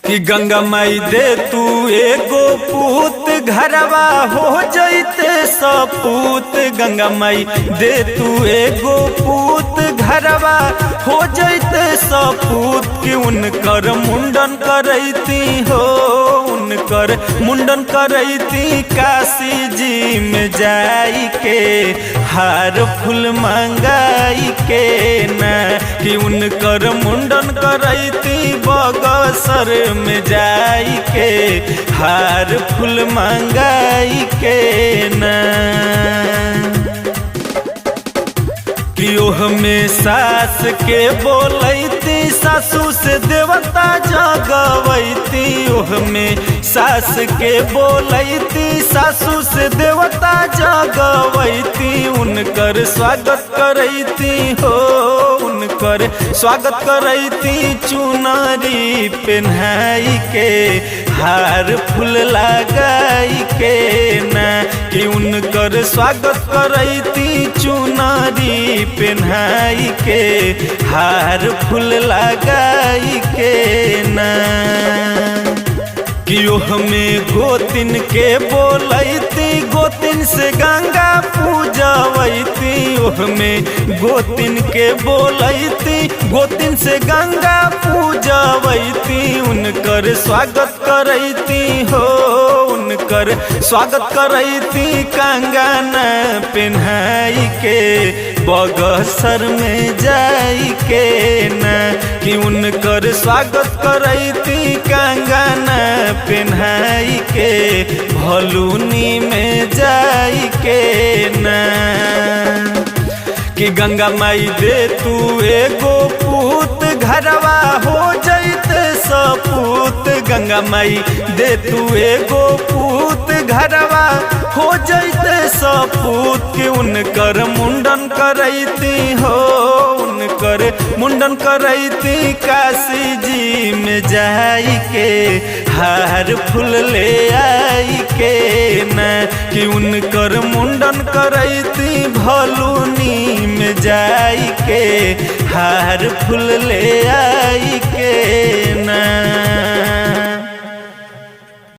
कि गंगा माई दे तू एगो पूत घरवा हो जैते सपूत। गंगा माई दे तू एगो पूत घरवा हो जैते सपूत। कि उनकर मुंडन करैती हो, उनकर मुंडन करैती काशी जी में जाई के हार फूल मंगाई के ना। कि उनकर मुंडन करैती बगसर में जाई के हार फूल मंगाई के ना। कि ओह में सास के बोलैती सासू से देवता जगवैती। ओह में सास के बोलैती सासू से देवता जगवैती। उनकर स्वागत करैती हो, उनकर स्वागत करैती चुनरी पहनाई के हार फूल लगाई के ना। कि उनकर स्वागत करैती चुनरी पहनाई के हार फूल लगाई के ना। कि ओह में गोतिन के बोलैती गोतिन से गंगा पूजवैती। ओह में गोतिन के बोलैती गोतिन से गंगा पूजवैती। उनकर स्वागत करैती हो, उनकर स्वागत करैती कंगन पहनाई के बगसर में जाई के ना। कि उनकर स्वागत करैती कंगन पहनाई के भलुनी में जाई के ना। कि गंगा माई दे तू एगो पूत घरवा हो जैते सपूत। गंगा माई दे तू एगो पूत घरवा हो जैते सपूत। कि उनकर मुंडन करैती हो, उनकर मुंडन करैती काशी जी में जाई के हार फूल ले आई के ना। कि उनकर मुंडन करैती भलुनी में जाई के हार फूल ले आई के